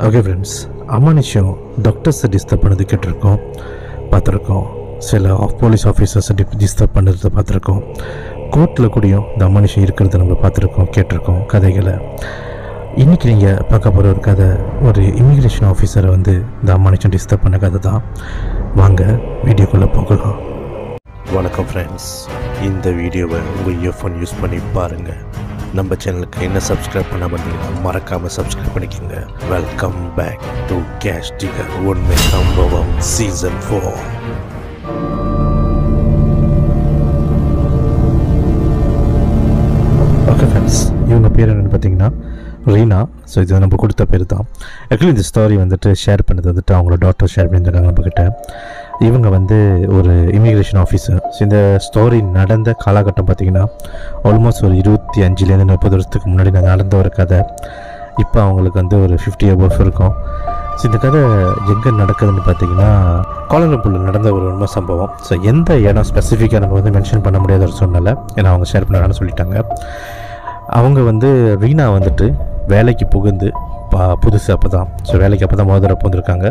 Okay friends, அமானுஷம் டாக்டர்ஸை disturb பண்ணது கேட்டிருக்கோம், பார்த்துருக்கோம். சில போலீஸ் ஆஃபீஸர்ஸை டிஸ்டர்ப் பண்ணுறதை பார்த்துருக்கோம். கோர்ட்டில் கூடயும் இந்த அமானுஷம் இருக்கிறத நம்ம பார்த்துருக்கோம், கேட்டிருக்கோம் கதைகளை. இன்றைக்கி நீங்கள் பார்க்க போகிற ஒரு கதை, ஒரு இமிக்ரேஷன் ஆஃபீஸரை வந்து இந்த அமானுஷம் டிஸ்டர்ப் பண்ண கதை தான். வாங்க வீடியோக்குள்ளே போகலாம். வணக்கம் ஃப்ரெண்ட்ஸ், இந்த வீடியோவை உங்கள் இயர்ஃபோன் யூஸ் பண்ணி பாருங்கள். நம்ம சேனலுக்கு என்ன சப்ஸ்கிரைப் பண்ண பார்த்தீங்கன்னா மறக்காமல் சப்ஸ்கிரைப் பண்ணிக்கோங்க. Welcome back to cash digger உண்மை சம்பவம் சீசன் 4. ஓகே ஃப்ரெண்ட்ஸ், இவங்க பேர் என்னென்னு பார்த்தீங்கன்னா ரீனா. ஸோ இது நம்ம கொடுத்த பேர் தான். ஆக்சுவலி இந்த ஸ்டோரி வந்துட்டு ஷேர் பண்ணது வந்துட்டு அவங்களோட டாக்டர் ஷேர் பண்ணியிருக்காங்க நம்மக்கிட்ட. இவங்க வந்து ஒரு இமிக்ரேஷன் ஆஃபீஸர். ஸோ இந்த ஸ்டோரி நடந்த காலகட்டம் பார்த்திங்கன்னா ஆல்மோஸ்ட் ஒரு 25லேருந்து 30 வருஷத்துக்கு முன்னாடி நடந்த ஒரு கதை. இப்போ அவங்களுக்கு வந்து ஒரு 50 above இருக்கும். ஸோ இந்த கதை எங்கே நடக்குதுன்னு பார்த்தீங்கன்னா கோலாலம்பூரில் நடந்த ஒரு உண்மை சம்பவம். ஸோ எந்த இடம் ஸ்பெசிஃபிக்காக நம்ம வந்து மென்ஷன் பண்ண முடியாத ஒரு சூழ்நிலை, ஏன்னா அவங்க ஷேர் பண்ணான்னு சொல்லிட்டாங்க. அவங்க வந்து ரீனா வந்துட்டு வேலைக்கு புகுந்து புதுசு அப்போ தான். ஸோ வேலைக்கு அப்போ தான் முதல்ல புகுந்துருக்காங்க.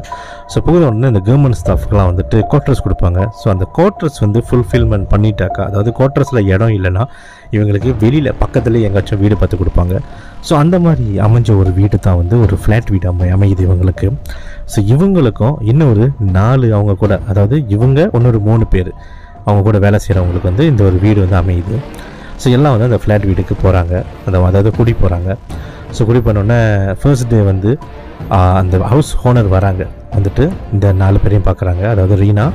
ஸோ புகுந்த உடனே இந்த கவர்மெண்ட் ஸ்டாஃப்க்கெலாம் வந்துட்டு குவார்ட்டர்ஸ் கொடுப்பாங்க. ஸோ அந்த குவார்ட்டர்ஸ் வந்து ஃபுல்ஃபில்மெண்ட் பண்ணிட்டாக்கா, அதாவது குவார்ட்டர்ஸில் இடம் இல்லைன்னா இவங்களுக்கு வெளியில் பக்கத்துலேயே எங்கேயாச்சும் வீடு பார்த்து கொடுப்பாங்க. ஸோ அந்த மாதிரி அமைஞ்ச ஒரு வீடு தான் வந்து ஒரு ஃப்ளாட் வீடு அமையுது இவங்களுக்கு. ஸோ இவங்களுக்கும் இன்னொரு 4 அவங்க கூட, அதாவது இவங்க இன்னொரு 3 பேர் அவங்க கூட வேலை செய்கிறவங்களுக்கு வந்து இந்த ஒரு வீடு வந்து அமையுது. ஸோ எல்லாம் வந்து அந்த ஃப்ளாட் வீட்டுக்கு போகிறாங்க, அதாவது குடி போகிறாங்க. ஸோ குடி பண்ணோடனே ஃபர்ஸ்ட் டே வந்து அந்த ஹவுஸ் ஓனர் வராங்க, வந்துட்டு இந்த 4 பேரையும் பார்க்குறாங்க. அதாவது ரீனா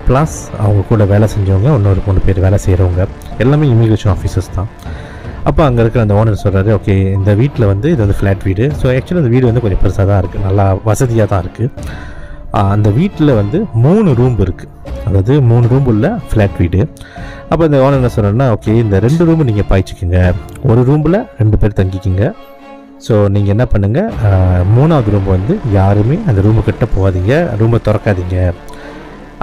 ப்ளஸ் அவங்க கூட வேலை செஞ்சவங்க இன்னொரு 3 பேர் வேலை செய்கிறவங்க, எல்லாமே இமிக்ரேஷன் ஆஃபீஸர்ஸ் தான். அப்போ அங்கே இருக்கிற அந்த ஓனர் சொல்கிறாரு, ஓகே இந்த வீட்டில் வந்து இது வந்து ஃப்ளாட் வீடு. ஸோ ஆக்சுவலி அந்த வீடு வந்து கொஞ்சம் பெருசாக தான் இருக்குது, நல்லா வசதியாக தான் இருக்குது. அந்த வீட்டில் வந்து 3 ரூம் இருக்குது, அதாவது 3 ரூம் உள்ள ஃப்ளாட் வீடு. அப்போ இந்த ஓனர் என்ன சொல்கிறேன்னா, ஓகே இந்த 2 ரூமு நீங்கள் பாய்ச்சிக்கிங்க, ஒரு ரூமில் 2 பேர் தங்கிக்கிங்க. ஸோ நீங்கள் என்ன பண்ணுங்கள், 3வது ரூம் வந்து யாருமே அந்த ரூமுக்கிட்ட போகாதீங்க, ரூமை திறக்காதீங்க.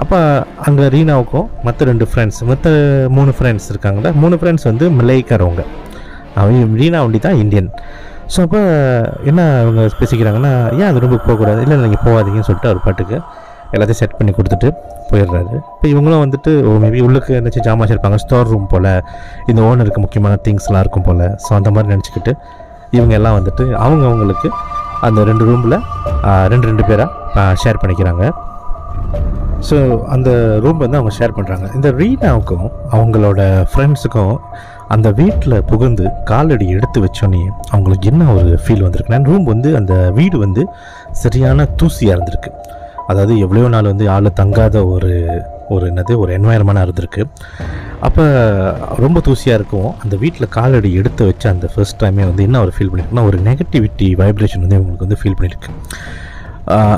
அப்போ அங்கே ரீனாவுக்கும் மற்ற 2 ஃப்ரெண்ட்ஸ், மற்ற 3 ஃப்ரெண்ட்ஸ் இருக்காங்களா, 3 ஃப்ரெண்ட்ஸ் வந்து மலைக்காரவங்க, ரீனா வண்டி தான் இந்தியன். ஸோ அப்போ என்ன அவங்க பேசிக்கிறாங்கன்னா, ஏன் அந்த ரூமுக்கு போகக்கூடாது, இல்லை நீங்கள் போகாதீங்கன்னு சொல்லிட்டு அவர் பாட்டுக்கு எல்லாத்தையும் செட் பண்ணி கொடுத்துட்டு போயிடுறாரு. இப்போ இவங்களும் வந்துட்டு மேபி உள்ளுக்கு ஏதாச்சும் ஜாமான் வச்சுருப்பாங்க, ஸ்டோர் ரூம் போல், இந்த ஓனருக்கு முக்கியமான திங்ஸ்லாம் இருக்கும் போல். ஸோ அந்த மாதிரி நினச்சிக்கிட்டு இவங்க எல்லாம் வந்துட்டு அவங்களுக்கு அந்த 2 ரூமில் 2 பேராக ஷேர் பண்ணிக்கிறாங்க. ஸோ அந்த ரூம் வந்து அவங்க ஷேர் பண்ணுறாங்க. இந்த ரீனாவுக்கும் அவங்களோட ஃப்ரெண்ட்ஸுக்கும் அந்த வீட்டில் புகுந்து காலடி எடுத்து வச்சோன்னே அவங்களுக்கு என்ன ஒரு ஃபீல் வந்திருக்குன்னா, ரூம் வந்து அந்த வீடு வந்து சரியான தூசியாக இருந்திருக்கு. அதாவது எவ்வளோ நாள் வந்து ஆள் தங்காத ஒரு என்வாயர்மெண்ட்டாக இருந்திருக்கு. அப்போ ரொம்ப தூசியாக இருக்கும். அந்த வீட்டில் காலடி எடுத்து வச்ச அந்த ஃபர்ஸ்ட் டைமே வந்து என்ன ஒரு ஃபீல் பண்ணியிருக்குன்னா, ஒரு நெகட்டிவிட்டி வைப்ரேஷன் வந்து இவங்களுக்கு வந்து ஃபீல் பண்ணியிருக்கு.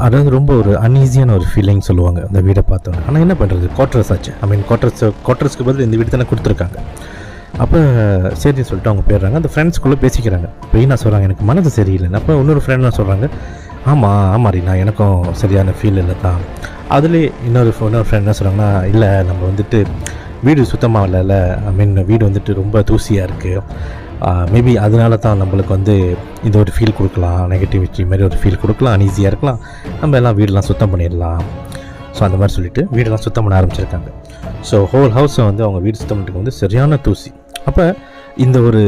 அதாவது ரொம்ப ஒரு அன்ஈஸியான ஒரு ஃபீலிங் சொல்லுவாங்க அந்த வீடை பார்த்தோன்னே. ஆனால் என்ன பண்ணுறது, குவார்ட்டர்ஸ் ஆச்சு. குவார்ட்டர்ஸ்க்கு பதில் இந்த வீடு தானே கொடுத்துருக்காங்க. அப்போ சரின்னு சொல்லிட்டு அவங்க போயிடுறாங்க. அந்த ஃப்ரெண்ட்ஸ்குள்ளே பேசிக்கிறாங்க. ரீனா சொல்கிறாங்க, எனக்கு மனது சரியில்லைன்னு. அப்போ இன்னொரு ஃப்ரெண்ட் என்ன சொல்கிறாங்க, ஆமாம் ரீனா, எனக்கும் சரியான ஃபீல் இல்லை தான். அதுலேயே இன்னொரு ஃப்ரெண்ட் என்ன சொல்கிறாங்கன்னா, இல்லை நம்ம வந்துட்டு வீடு சுத்தமாக இல்லைல்ல, வீடு வந்துட்டு ரொம்ப தூசியாக இருக்குது, மேபி அதனால தான் நம்மளுக்கு வந்து இந்த ஒரு ஃபீல் கொடுக்கலாம், நெகட்டிவிட்டி மாதிரி ஒரு ஃபீல் கொடுக்கலாம், அன்ஈஸியாக இருக்கலாம், நம்ம எல்லாம் வீடெலாம் சுத்தம் பண்ணிடலாம். ஸோ அந்த மாதிரி சொல்லிவிட்டு வீடெல்லாம் சுத்தம் பண்ண ஆரம்பிச்சிருக்காங்க. ஸோ ஹோல் ஹவுஸை வந்து அவங்க வீடு சுத்தம் பண்ணுறதுக்கு வந்து சரியான தூசி. அப்போ இந்த ஒரு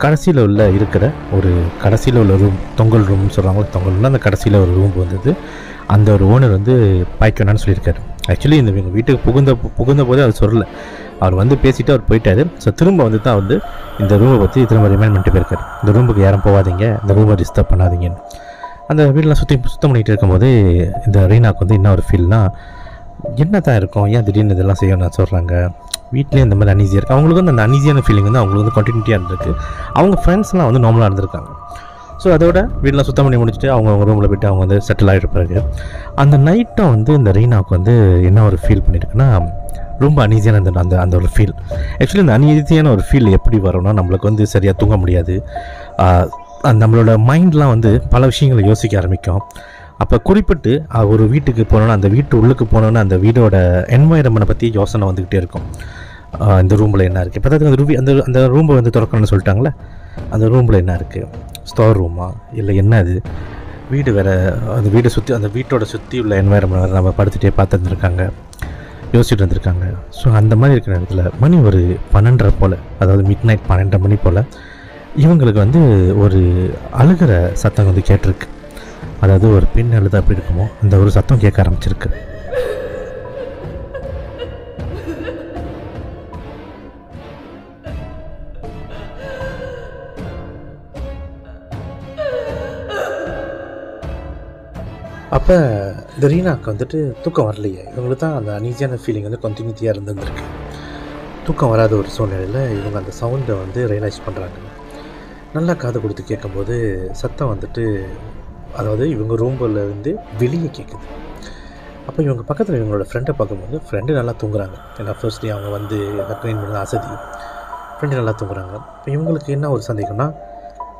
கடைசியில் உள்ள ரூம், தொங்கல் ரூம்னு சொல்கிறாங்களோ, தொங்கல் ரூம்னா அந்த கடைசியில் ஒரு ரூம் வந்தது. அந்த ஒரு ஓனர் வந்து பாய்க்க வேணான்னு சொல்லியிருக்காரு. ஆக்சுவலி இந்த எங்கள் வீட்டுக்கு புகுந்த போதே அவர் சொல்லலை, அவர் வந்து பேசிவிட்டு அவர் போயிட்டார். ஸோ திரும்ப வந்து தான் வந்து இந்த ரூமை பற்றி திரும்ப ரிமைண்ட் பண்ணிட்டு போயிருக்காரு, இந்த ரூமுக்கு யாரும் போகாதீங்க, இந்த ரூமை டிஸ்டர்ப் பண்ணாதீங்கன்னு. அந்த வீடெலாம் சுத்தம் பண்ணிகிட்டு இருக்கும்போது இந்த ரீனாவுக்கு வந்து என்ன ஒரு ஃபீல்னா, என்ன தான் இருக்கும், ஏன் திடீர்னு இதெல்லாம் செய்யணும்னு சொல்கிறாங்க, வீட்லேயே இந்த மாதிரி அன்ஈஸியாக இருக்குது. அவங்களுக்கு வந்து அந்த அன்ஈஸியான ஃபீலிங் வந்து அவங்களுக்கு வந்து கண்டினியூட்டியாக இருந்திருக்கு. அவங்க ஃப்ரெண்ட்ஸ்லாம் வந்து நார்மலாக இருந்திருக்காங்க. ஸோ அதோட வீடெலாம் சுத்தம் பண்ணி முடிச்சுட்டு அவங்க ரூமில் போய்ட்டு அவங்க வந்து செட்டில் ஆகிட்டு பிறகு அந்த நைட்டும் வந்து இந்த ரீனாவுக்கு வந்து என்ன ஒரு ஃபீல் பண்ணியிருக்குன்னா, ரொம்ப அன்ஈஸியான அந்த ஒரு ஃபீல். ஆக்சுவலி இந்த அன்ஈஸியான ஒரு ஃபீல் எப்படி வரும்னா, நம்மளுக்கு வந்து சரியாக தூங்க முடியாது, நம்மளோட மைண்ட்லாம் வந்து பல விஷயங்களை யோசிக்க ஆரம்பிக்கும். அப்போ குறிப்பிட்டு ஒரு வீட்டுக்கு போனோன்னா, அந்த வீட்டு உள்ளுக்கு போனோன்னா அந்த வீடோட என்வாயர்மெண்ட்டை பற்றி யோசனை வந்துக்கிட்டே இருக்கும். இந்த ரூமில் என்ன இருக்குது, இப்போ அந்த ரூமை வந்து திறக்கணும்னு சொல்லிட்டாங்களே, அந்த ரூமில் என்ன இருக்குது, ஸ்டோர் ரூமா இல்லை என்ன அது, வீடு வேறு, அந்த வீடை சுற்றி, அந்த வீட்டோட சுற்றி உள்ள என்வாயர்மெண்ட் வேறு நம்ம படுத்துகிட்டே பார்த்துருந்துருக்காங்க, யோசிச்சுட்டு இருந்திருக்காங்க. ஸோ அந்த மாதிரி இருக்கிற நேரத்தில் மணி ஒரு 12:30 போல், அதாவது மிட் நைட் 12 மணி போல் இவங்களுக்கு வந்து ஒரு அழுகிற சத்தம் வந்து கேட்டிருக்கு. அதாவது ஒரு பெண் அழுது அப்படி இருக்குமோ அந்த ஒரு சத்தம் கேட்க ஆரம்பிச்சிருக்கு. அப்போ இந்த ரீனாவுக்கு வந்துட்டு தூக்கம் வரலையே. இவங்களுக்கு தான் அந்த அனீசியான ஃபீலிங் வந்து கண்டினியூட்டியாக இருந்துருக்கு. தூக்கம் வராத ஒரு சூழ்நிலையில் இவங்க அந்த சவுண்டை வந்து ரியலைஸ் பண்ணுறாங்க. நல்லா காது கொடுத்து கேட்கும்போது சத்தம் வந்துட்டு, அதாவது இவங்க ரூமில் இருந்து வெளியே கேட்குது. அப்போ இவங்க பக்கத்தில் இவங்களோட ஃப்ரெண்டை பார்க்கும்போது ஃப்ரெண்டு நல்லா தூங்குறாங்க. ஏன்னா ஃபர்ஸ்ட் டே அவங்க வந்து க்ளீன் பண்ண அசதி, ஃப்ரெண்டு நல்லா தூங்குறாங்க. இப்போ இவங்களுக்கு என்ன ஒரு சந்தேகம்னா,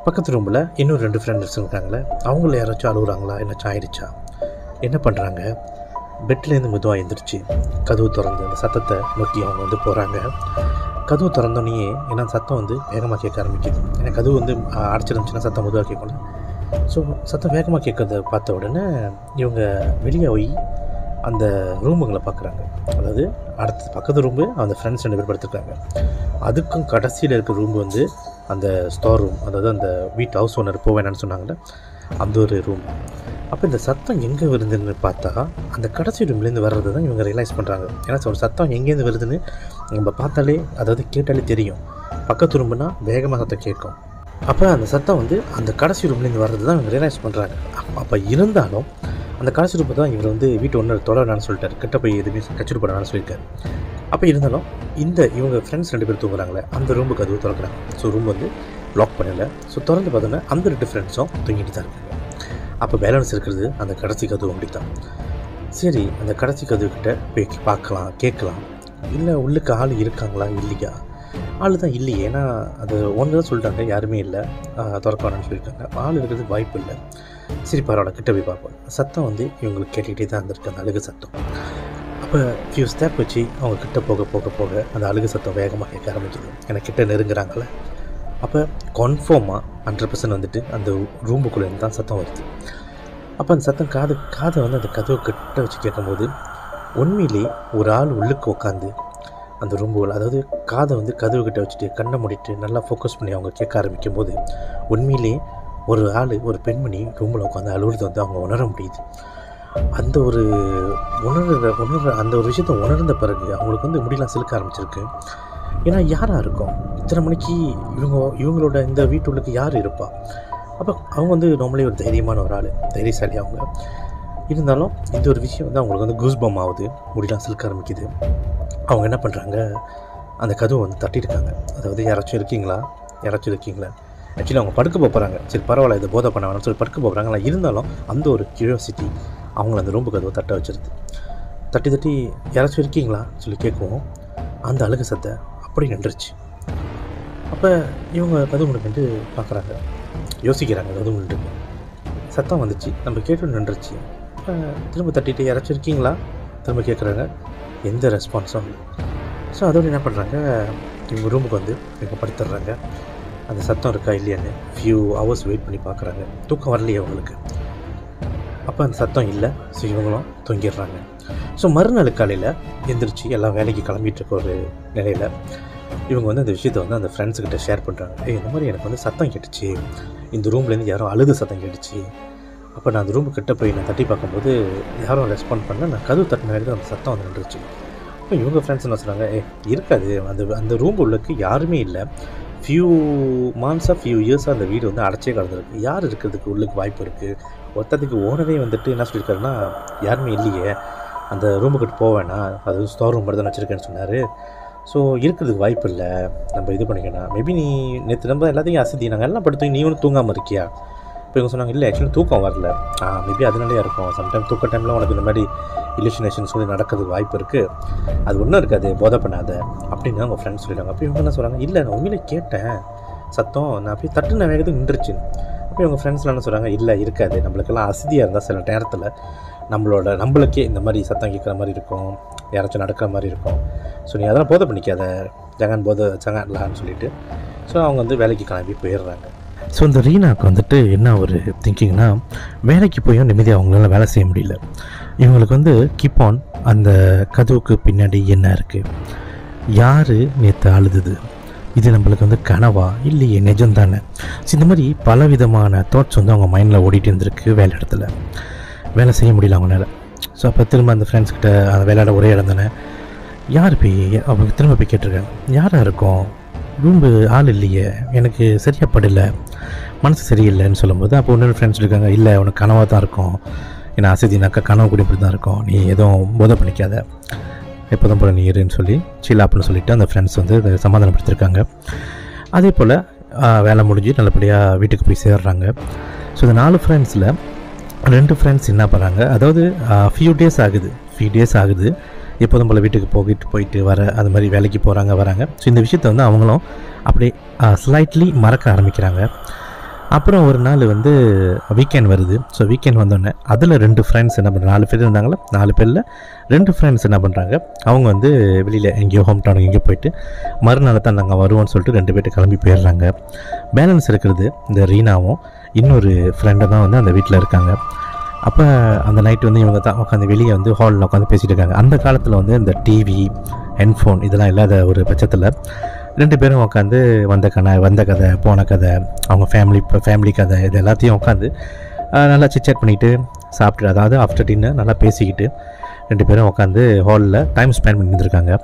பக்கத்து ரூமில் இன்னும் 2 ஃப்ரெண்ட்ஸ் இருக்காங்களே, அவங்கள யாராச்சும் அழுகுறாங்களா, என்னாச்சும் ஆயிடுச்சா, என்ன பண்ணுறாங்க. பெட்லேருந்து மெதுவாக எழுந்திரிச்சு கதவு திறந்து அந்த சத்தத்தை நோக்கி அவங்க வந்து போகிறாங்க. கதவு திறந்தோன்னே ஏன்னா சத்தம் வந்து வேகமாக கேட்க ஆரம்பிக்குது. ஏன்னா கதவு வந்து அடைச்சிருந்துச்சுன்னா சத்தம் மெதுவாக கேட்கணும். ஸோ சத்தம் வேகமாக கேட்கறத பார்த்த உடனே இவங்க வெளியே போய் அந்த ரூமுங்களை பார்க்குறாங்க. அதாவது அடுத்த பக்கத்து ரூமு அந்த ஃப்ரெண்ட்ஸ் 2 பேர் படுத்துருக்காங்க. அதுக்கும் கடைசியில் இருக்கிற ரூம் வந்து அந்த ஸ்டோர் ரூம், அதாவது அந்த வீட்டு ஹவுஸ் ஓனர் போக வேணான்னு சொன்னாங்கள்ல, அந்த ஒரு ரூம். அப்போ இந்த சத்தம் எங்கே வருதுன்னு பார்த்தா அந்த கடைசி ரூம்லேருந்து வர்றது தான் இவங்க ரியலைஸ் பண்ணுறாங்க. ஏன்னா ஒரு சத்தம் எங்கேருந்து வருதுன்னு நம்ம பார்த்தாலே, அதாவது கேட்டாலே தெரியும். பக்கத்து ரூம்னா வேகமாக சத்தம் கேட்கும். அப்போ அந்த சத்தம் வந்து அந்த கடைசி ரூம்லேருந்து வர்றது தான் இவங்க ரியலைஸ் பண்ணுறாங்க. அப்போ இருந்தாலும் அந்த கடைசி ரூப்பை தான் இவர் வந்து வீட்டு ஒன்று தொட வேணான்னு சொல்லிட்டார், கிட்ட போய் எதுவுமே கச்சிட்டு போட வேணான்னு சொல்லியிருக்காரு. அப்போ இருந்தாலும் இந்த இவங்க ஃப்ரெண்ட்ஸ் 2 பேர் தூங்குறாங்களே, அந்த ரூமுக்கு அதுவும் திறக்கிறாங்க. ஸோ ரூம் வந்து லாக் பண்ணலை. ஸோ திறந்து பார்த்தோன்னா அந்த 2 ஃப்ரெண்ட்ஸும் தூங்கிட்டு தான் இருக்காங்க. அப்போ பேலன்ஸ் இருக்கிறது அந்த கடைசி கதவு அப்படி தான். சரி, அந்த கடைசி கதவுக்கிட்ட போய் பார்க்கலாம், கேட்கலாம். இல்லை உள்ளுக்கு ஆள் இருக்காங்களா இல்லையா? ஆள் தான் இல்லையே. ஏன்னா அது ஒன்று தான் சொல்லிட்டாங்க, யாருமே இல்லை, திறக்க வேணான்னு சொல்லியிருக்காங்க. ஆள் இருக்கிறதுக்கு வாய்ப்பு இல்லை. சரி பரவாயில்ல, கிட்ட போய் பார்ப்போம். சத்தம் வந்து இவங்களுக்கு கேட்டுக்கிட்டே தான் இருந்திருக்கு, அந்த அழுகு சத்தம். அப்போ ஃபியூ ஸ்டெப் வச்சு அவங்க கிட்ட போக போக போக அந்த அழுகு சத்தம் வேகமாக கேட்க ஆரம்பிக்குது. எனக்கு கிட்ட நெருங்குறாங்கள. அப்போ கன்ஃபார்மாக 100% வந்துட்டு அந்த ரூமுக்குள்ளேருந்து தான் சத்தம் வருது. அப்போ அந்த சத்தம் காதை வந்து அந்த கதவு கிட்ட வச்சு கேட்கும்போது உண்மையிலே ஒரு ஆள் உள்ளுக்கு உட்காந்து அந்த ரூம்புகள், அதாவது காதை வந்து கதவு கிட்ட வச்சுட்டு கண்ணை மூடிட்டு நல்லா ஃபோக்கஸ் பண்ணி அவங்க கேட்க ஆரம்பிக்கும் போது உண்மையிலே ஒரு ஆள், ஒரு பெண்மணி ரூமில் உட்காந்து அழுகுறது வந்து அவங்க உணர முடியுது. அந்த ஒரு உணர்ற அந்த ஒரு விஷயத்தை உணர்ந்த பிறகு அவங்களுக்கு வந்து முடியலாம் சிலுக்க ஆரம்பிச்சிருக்கு. ஏன்னா யாராக இருக்கும் இத்தனை மணிக்கு இவங்களோட இந்த வீட்டுள்ளுக்கு யார் இருப்பா? அப்போ அவங்க வந்து நார்மலி ஒரு தைரியமான ஒரு ஆள், தைரியசாலி அவங்க. இருந்தாலும் இந்த ஒரு விஷயம் வந்து அவங்களுக்கு வந்து கூஸ்பம் ஆகுது, முடியலாம் சிலுக்க ஆரம்பிக்குது. அவங்க என்ன பண்ணுறாங்க, அந்த கதவை வந்து தட்டியிருக்காங்க. அதாவது யாராச்சும் இருக்கீங்களா? ஆக்சுவலி அவங்க படுக்க போகிறாங்க. சரி பரவாயில்ல, இதை போதை பண்ண வேணாம்னு சொல்லி படுக்க போகிறாங்களா. இருந்தாலும் அந்த ஒரு கியூரியாசிட்டி அவங்கள அந்த ரூம்பு கதவை தட்ட வச்சிருது. தட்டி யாராச்சும் இருக்கீங்களா சொல்லி கேட்கவும் அந்த அழுகு சத்தை அப்படி நின்றுச்சு. அப்போ இவங்க கதவு முன்னிட்டு பார்க்குறாங்க, யோசிக்கிறாங்க. கதவு முன்னிட்டு சத்தம் வந்துச்சு, நம்ம கேட்டு நின்றுச்சு. திரும்ப தட்டிட்டு யாராச்சும் இருக்கீங்களா திரும்ப கேட்குறாங்க. எந்த ரெஸ்பான்ஸும். ஸோ அதோடு என்ன பண்ணுறாங்க, இவங்க ரூமுக்கு வந்து இவங்க படுத்துடுறாங்க. அந்த சத்தம் இருக்கா இல்லையான்னு ஃபியூ ஹவர்ஸ் வெயிட் பண்ணி பார்க்குறாங்க. தூக்கம் வரலையே அவங்களுக்கு. அப்போ அந்த சத்தம் இல்லை. ஸோ இவங்களும் தூங்கிடுறாங்க. ஸோ மறுநாள் காலையில் எந்திரிச்சு எல்லாம் வேலைக்கு கிளம்பிட்டு இருக்க ஒரு நிலையில் இவங்க வந்து அந்த விஷயத்தை வந்து அந்த ஃப்ரெண்ட்ஸுக்கிட்ட ஷேர் பண்ணுறாங்க. இந்த மாதிரி எனக்கு வந்து சத்தம் கேட்டுச்சு, இந்த ரூம்லேருந்து யாரும் அழுது சத்தம் கேட்டுச்சு. அப்போ நான் அந்த ரூமுக்கிட்ட போய் நான் தட்டி பார்க்கும்போது யாரும் ரெஸ்பாண்ட் பண்ணல, நான் கதவு தட்டின வரைக்கும் அந்த சத்தம் வந்து நின்றுச்சு. இப்போ இவங்க ஃப்ரெண்ட்ஸ் என்ன சொல்கிறாங்க, இருக்காது, அந்த ரூம் உள்ளுக்கு யாருமே இல்லை, ஃபியூ இயர்ஸாக அந்த வீடு வந்து அடைச்சே கலந்துருக்கு, யார் இருக்கிறதுக்கு உள்ளுக்கு வாய்ப்பு இருக்குது? ஒருத்ததுக்கு ஓனரே வந்துட்டு என்ன சொல்லியிருக்காருன்னா, யாருமே இல்லையே, அந்த ரூமுக்கிட்ட போக வேணாம், அது ஸ்டோர் ரூம் மட்டும் தான் வச்சுருக்கேன்னு சொன்னார். ஸோ இருக்கிறதுக்கு வாய்ப்பு இல்லை, நம்ம இது பண்ணிக்கணும். மேபி நீ நேற்று நம்ம எல்லாத்தையும் அசதி நாங்கள் எல்லாம் படுத்து நீ ஒன்றும் தூங்காமல் இருக்கியா? இப்போ இவங்க சொன்னாங்க, இல்லை ஆக்சுவலி தூக்கம் வரல. மேபி அதனாலே இருக்கும், சம்டைம் தூக்க டைமில் உனக்கு இந்த மாதிரி இலுஷினேஷன் சொல்லி நடக்கிறதுக்கு வாய்ப்பு இருக்குது, அது ஒன்றும் இருக்காது, போதை பண்ணாத அப்படின்னு அவங்க ஃப்ரெண்ட்ஸ் சொல்லிடுறாங்க. அப்போ இவங்க என்ன சொல்கிறாங்க, இல்லை நான் உண்மையிலே கேட்டேன் சத்தம், நான் போய் தட்டுன வேகத்துக்கு நின்றுச்சு. அப்போ இவங்க ஃப்ரெண்ட்ஸ்லாம் என்ன சொல்கிறாங்க, இல்லை இருக்காது, நம்மளுக்கெல்லாம் அசதியாக இருந்தால் சில நேரத்தில் நம்மளுக்கே இந்த மாதிரி சத்தம் கேட்குற மாதிரி இருக்கும், யாராச்சும் நடக்கிற மாதிரி இருக்கும். ஸோ நீ அதெல்லாம் போதை பண்ணிக்காத, ஜகான் போதை ஜகான்லான்னு சொல்லிட்டு ஸோ அவங்க வந்து வேலைக்கு கிளம்பி போயிடுறாங்க. ஸோ இந்த ரீனாவுக்கு வந்துட்டு என்ன ஒரு திங்கிங்னா, வேலைக்கு போயும் நிம்மதியாக அவங்களால வேலை செய்ய முடியல. இவங்களுக்கு வந்து கீப் ஆன் அந்த கதவுக்கு பின்னாடி என்ன இருக்குது, யார் நேற்று அழுதுது, இது நம்மளுக்கு வந்து கனவா இல்லையே நிஜம் தானே. ஸோ இந்த மாதிரி பலவிதமான தாட்ஸ் வந்து அவங்க மைண்டில் ஓடிட்டு இருந்திருக்கு. வேலை இடத்துல வேலை செய்ய முடியல அவங்களால. ஸோ அப்போ திரும்ப அந்த ஃப்ரெண்ட்ஸ்கிட்ட அந்த விளையாட ஒரே இடம் தானே, யார் போய் அவங்க திரும்ப போய் கேட்டிருக்காங்க, யாராக இருக்கும், ரூம்பு ஆள் இல்லையே, எனக்கு சரியாக படலை, மனசு சரியில்லைன்னு சொல்லும்போது அப்போ இன்னொரு ஃப்ரெண்ட்ஸ் இருக்காங்க, இல்லை உனக்கு கனவாக தான் இருக்கும், ஏன்னா அசதினாக்கா கனவு கூட இப்படி தான் இருக்கும், நீ எதுவும் போதை பண்ணிக்காத, எப்போதும் போல நீ இருன்னு சொல்லி சில் அப்படின்னு சொல்லிவிட்டு அந்த ஃப்ரெண்ட்ஸ் வந்து அதை சமாதானப்படுத்திருக்காங்க. அதே போல் வேலை முடிஞ்சு நல்லபடியாக வீட்டுக்கு போய் சேர்றாங்க. ஸோ இந்த 4 ஃப்ரெண்ட்ஸில் 2 ஃப்ரெண்ட்ஸ் என்ன பண்ணுறாங்க, அதாவது ஃபியூ டேஸ் ஆகுது எப்போதும் போல் வீட்டுக்கு போயிட்டு வர, அது மாதிரி வேலைக்கு போகிறாங்க வராங்க. ஸோ இந்த விஷயத்தை வந்து அவங்களும் அப்படியே ஸ்லைட்லி மறக்க ஆரம்பிக்கிறாங்க. அப்புறம் ஒரு நாள் வந்து வீக்கெண்ட் வருது. ஸோ வீக்கெண்ட் வந்தோடனே அதில் 2 ஃப்ரெண்ட்ஸ் என்ன பண்ணுறாங்க, 4 பேர் இருந்தாங்களா, 4 பேரில் 2 ஃப்ரெண்ட்ஸ் என்ன பண்ணுறாங்க, அவங்க வந்து வெளியில் எங்கேயோ ஹோம் டவுன் எங்கேயோ போயிட்டு மறுநாள் தான் நாங்கள் வருவோம்னு சொல்லிட்டு 2 பேர்ட்டு கிளம்பி போயிடுறாங்க. பேலன்ஸ் இருக்கிறது இந்த ரீனாவும் இன்னொரு ஃப்ரெண்டை தான் வந்து அந்த வீட்டில் இருக்காங்க. அப்போ அந்த நைட்டு வந்து இவங்க தான் உட்காந்து வெளியே வந்து ஹாலில் உட்காந்து பேசிகிட்டு இருக்காங்க. அந்த காலத்தில் வந்து இந்த டிவி, ஹெட்ஃபோன் இதெல்லாம் இல்லாத ஒரு பட்சத்தில் 2 பேரும் உட்காந்து வந்த கதை, போன கதை, அவங்க ஃபேமிலி கதை, இது எல்லாத்தையும் உட்காந்து நல்லா சிட் பண்ணிவிட்டு சாப்பிட்டு, அதாவது ஆஃப்டர் டின்னர் நல்லா பேசிக்கிட்டு 2 பேரும் உட்காந்து ஹாலில் டைம் ஸ்பெண்ட் பண்ணியிருந்திருக்காங்க.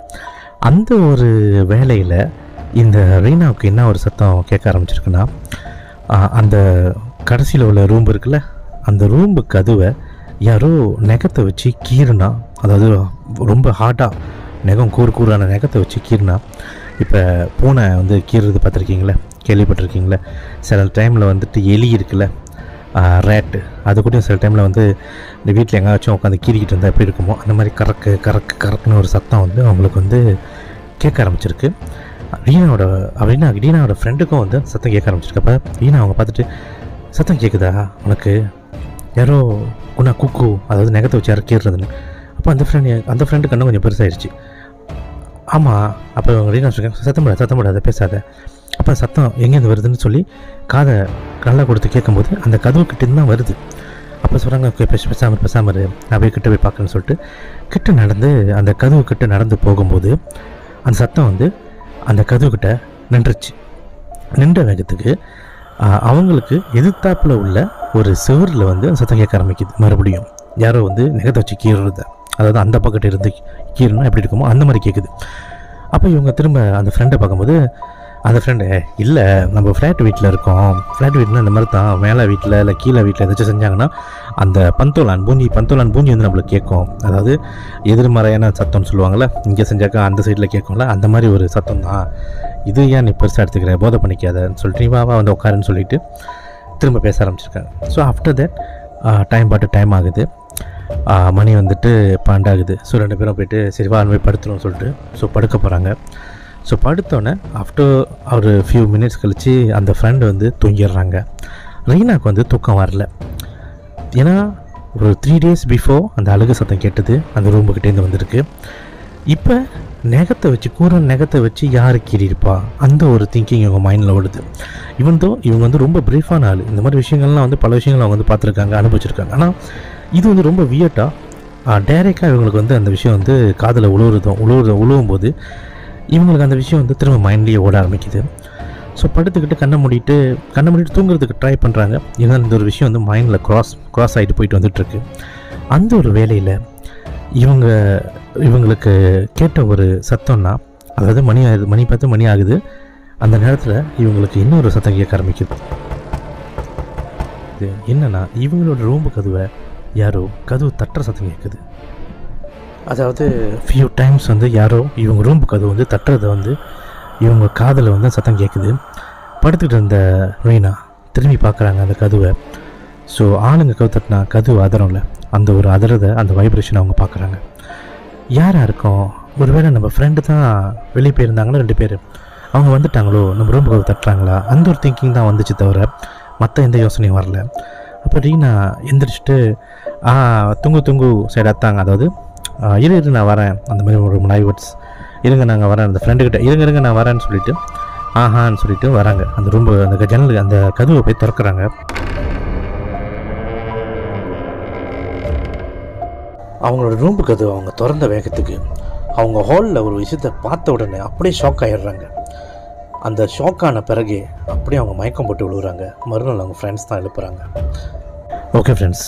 அந்த ஒரு வேலையில் இந்த ரீனாவுக்கு என்ன ஒரு சத்தம் கேட்க ஆரம்பிச்சிருக்குன்னா, அந்த கடைசியில் உள்ள ரூம் இருக்குல்ல, அந்த ரூம்பு கதவை யாரோ நெகத்தை வச்சு கீறுனா, அதாவது ரொம்ப ஹார்டாக நெகம் கூறான நெகத்தை வச்சு கீறுனா. இப்போ பூனை வந்து கீறுறது பார்த்துருக்கீங்களே, கேள்விப்பட்டிருக்கீங்களே. சில டைமில் வந்துட்டு எலி இருக்குல்ல, ரேட்டு, அது கூட சில டைமில் வந்து இந்த வீட்டில் எங்கேயாச்சும் உட்காந்து கீறிக்கிட்டு இருந்தால் எப்படி இருக்குமோ அந்த மாதிரி கறக்குன்னு ஒரு சத்தம் வந்து அவங்களுக்கு வந்து கேட்க ஆரம்பிச்சிருக்கு. ரீனாவோட ஃப்ரெண்டுக்கும் வந்து சத்தம் கேட்க ஆரம்பிச்சிருக்கு. அப்போ ரீனா அவங்க பார்த்துட்டு, சத்தம் கேட்குதா உனக்கு, யாரோ குக்கு, அதாவது நெகத்தை வச்சு யாரோ கீறுறதுன்னு. அப்போ அந்த ஃப்ரெண்டு கண்ணு கொஞ்சம் பெருசாகிடுச்சு. ஆமாம். அப்போ அவங்க ரீனா சொல்லுங்க, சத்தம் போடாத பேசாத. அப்போ சத்தம் எங்கேருந்து வருதுன்னு சொல்லி காதை நல்லா கொடுத்து கேட்கும்போது அந்த கதவு கிட்டேருந்து தான் வருது. அப்போ சொல்கிறாங்க, பேசாமர் நான் போய் கிட்ட போய் பார்க்கணுன்னு சொல்லிட்டு கிட்ட நடந்து அந்த கதவு கிட்ட நடந்து போகும்போது அந்த சத்தம் வந்து அந்த கதவுக்கிட்ட நின்ற வேகத்துக்கு அவங்களுக்கு எதிர்த்தாப்பில் உள்ள ஒரு செவரில் வந்து அந்த சத்தம் கேட்க ஆரம்பிக்குது. மறுபடியும் யாரோ வந்து நெகத்தை வச்சு கீறுறத, அதாவது அந்த பக்கெட் இருந்து கீறுனா எப்படி இருக்குமோ அந்த மாதிரி கேட்குது. அப்போ இவங்க திரும்ப அந்த ஃப்ரெண்டை பார்க்கும்போது அந்த ஃப்ரெண்டு, இல்லை நம்ம ஃப்ளாட் வீட்டில் இருக்கோம், ஃப்ளாட் வீட்டில் இந்த மாதிரி தான் மேலே வீட்டில் இல்லை கீழே வீட்டில் ஏதாச்சும் செஞ்சாங்கன்னா அந்த பந்தோலான் பூஞ்சி வந்து நம்மளுக்கு கேட்கும், அதாவது எதிர்மறையான சத்தம்னு சொல்லுவாங்கள்ல, இங்கே செஞ்சாக்கா அந்த சைடில் கேட்கும்ல, அந்த மாதிரி ஒரு சத்தம் தான் இது, ஏன் நீ பெருசாக எடுத்துக்கிற, போதை பண்ணிக்காதன்னு சொல்லிட்டு நீ வா வந்து உட்காருன்னு சொல்லிட்டு திரும்ப பேச ஆரம்பிச்சிருக்காங்க. ஸோ ஆஃப்டர் தட் டைம் ஆகுது, மணி வந்துட்டு 12 ஆகுது. ஸோ 2 பேரும் போய்ட்டு சரி வா போய் படுத்துணும்னு சொல்லிட்டு ஸோ படுக்க போகிறாங்க. ஸோ படுத்தோடனே ஆஃப்டர் ஒரு ஃபியூ மினிட்ஸ் கழித்து அந்த ஃப்ரெண்டு வந்து தூங்கிடுறாங்க. ரீனாவுக்கு வந்து தூக்கம் வரல. ஏன்னா ஒரு 3 days பிஃபோர் அந்த அழுகு சத்தம் கேட்டது அந்த ரூமுக்கிட்டேருந்து வந்திருக்கு. இப்போ நெகத்தை வச்சு யார் கீறியிருப்பா, அந்த ஒரு திங்கிங் இவங்க மைண்டில் ஓடுது. இவங்க வந்து ரொம்ப பிரீஃபான ஆள், இந்த மாதிரி விஷயங்கள்லாம் வந்து பல விஷயங்கள் அவங்க வந்து பார்த்துருக்காங்க, அனுபவிச்சிருக்காங்க. ஆனால் இது வந்து ரொம்ப வியர்ட்டாக டைரெக்டாக இவங்களுக்கு வந்து அந்த விஷயம் வந்து காதில் உழுவும் போது இவங்களுக்கு அந்த விஷயம் வந்து திரும்ப மைண்ட்லேயே ஓட ஆரம்பிக்குது. ஸோ படுத்துக்கிட்டு கண்ணை மூடிட்டு தூங்குறதுக்கு ட்ரை பண்ணுறாங்க. இருந்தாலும் இந்த ஒரு விஷயம் வந்து மைண்டில் க்ராஸ் ஆகிட்டு போயிட்டு வந்துட்டுருக்கு. அந்த ஒரு வேலையில் இவங்களுக்கு கேட்ட ஒரு சத்தம்னா, அதாவது மணி 10 மணி ஆகுது. அந்த நேரத்தில் இவங்களுக்கு இன்னொரு சத்தம் கேட்க ஆரம்பிக்குது. இது என்னென்னா, இவங்களோட ரூம்பு கதவை யாரோ கதவு தட்டுற சத்தம் கேட்குது. அதாவது ஃபியூ டைம்ஸ் வந்து யாரோ இவங்க ரூம்பு கதவு வந்து தட்டுறதை வந்து இவங்க காதில் வந்து சத்தம் கேட்குது. படுத்துக்கிட்டு இருந்த ரீனா திரும்பி பார்க்குறாங்க அந்த கதவை. ஸோ ஆளுங்க கதவு தட்டினா கதவு அதரம்ல, அந்த ஒரு அதரதை, அந்த வைப்ரேஷன் அவங்க பார்க்குறாங்க. யாராக இருக்கும், ஒருவேளை நம்ம ஃப்ரெண்டு தான் வெளியே போயிருந்தாங்கன்னா 2 பேர் அவங்க வந்துட்டாங்களோ, நம்ம ரூம்பு கதவு தட்டுறாங்களா, அந்த ஒரு திங்கிங் தான் வந்துச்சு தவிர மற்ற எந்த யோசனையும் வரல. அப்போ ரீனா எந்திரிச்சிட்டு தூங்கு சைடு அத்தாங்க, அதாவது இரு நான் வரேன், அந்த மாதிரி ஒரு 9 words, இருங்க நாங்கள் வரேன், அந்த ஃப்ரெண்டுக்கிட்ட இருங்க நான் வரேன்னு சொல்லிவிட்டு ஆஹான்னு சொல்லிட்டு வராங்க. அந்த ரூம்பு அந்த ஜன்னல் அந்த கதவை போய் திறக்கிறாங்க. அவங்களோட ரூம்பு கதவு அவங்க திறந்த வேகத்துக்கு அவங்க ஹாலில் ஒரு விஷயத்தை பார்த்த உடனே அப்படியே ஷாக் ஆகிடுறாங்க. அந்த ஷாக்கான பிறகு அப்படியே அவங்க மயக்கம் போட்டு விழுகுறாங்க. மறுநாள் அவங்க ஃப்ரெண்ட்ஸ் தான் எழுப்புறாங்க. ஓகே ஃப்ரெண்ட்ஸ்,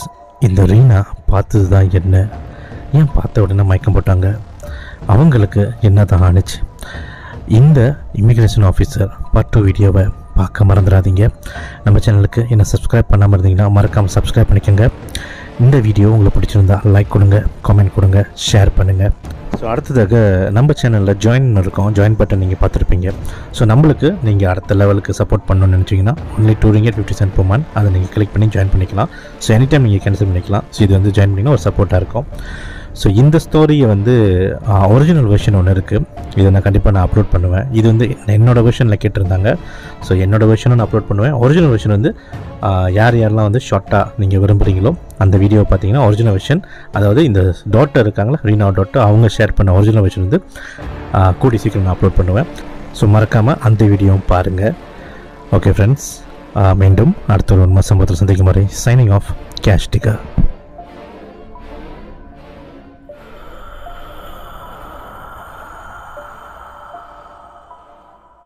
இந்த ரீனா பார்த்தது தான் என்ன, ஏன் பார்த்த உடனே மயக்கம் போட்டாங்க, அவங்களுக்கு என்ன தான் ஆணுச்சு, இந்த இமிக்ரேஷன் ஆஃபீஸர் பார்ட் 2 வீடியோவை பார்க்க மறந்துடாதீங்க. நம்ம சேனலுக்கு என்ன சப்ஸ்கிரைப் பண்ணாமல் இருந்தீங்கன்னா மறக்காமல் சப்ஸ்கிரைப் பண்ணிக்கோங்க. இந்த வீடியோ உங்களுக்கு பிடிச்சிருந்தா லைக் கொடுங்க, கமெண்ட் கொடுங்க, ஷேர் பண்ணுங்கள். ஸோ அடுத்ததாக நம்ம சேனலில் ஜாயின் இருக்கும், ஜாயின் பட்டன் நீங்கள் பார்த்துருப்பீங்க. ஸோ நம்மளுக்கு நீங்கள் அடுத்த லெவலுக்கு சப்போர்ட் பண்ணணும்னு நினச்சிங்கன்னா ஒன்லி $2.50 per month அதை நீங்கள் கிளிக் பண்ணி ஜாயின் பண்ணிக்கலாம். ஸோ எனி டைம் நீங்கள் கேன்சல் பண்ணிக்கலாம். ஸோ இது வந்து ஜாயின் பண்ணிங்கன்னா ஒரு சப்போர்ட்டாக இருக்கும். ஸோ இந்த ஸ்டோரியை வந்து ஒரிஜினல் வெர்ஷன் ஒன்று இருக்குது, இதை நான் கண்டிப்பாக நான் அப்லோட் பண்ணுவேன். இது வந்து என்னோடய வெர்ஷனில் கேட்டிருந்தாங்க. ஸோ என்னோடய வெர்ஷனும் நான் அப்லோட் பண்ணுவேன். ஒரிஜினல் வெர்ஷன் வந்து யாரெல்லாம் வந்து ஷார்ட்டாக நீங்கள் விரும்புகிறீங்களோ அந்த வீடியோவை பார்த்தீங்கன்னா ஒரிஜினல் வெர்ஷன், அதாவது இந்த டாட்டர் இருக்காங்களா ரீனா டாட்டர், அவங்க ஷேர் பண்ண ஒரிஜினல் வெர்ஷன் வந்து கூடி சீக்கிரம் நான் அப்லோட் பண்ணுவேன். ஸோ மறக்காமல் அந்த வீடியோவும் பாருங்கள். ஓகே ஃப்ரெண்ட்ஸ், மீண்டும் அடுத்த ஒரு சம்பவத்தில் சந்திக்கும் வரை சைனிங் ஆஃப் கேஷ் டிகர்.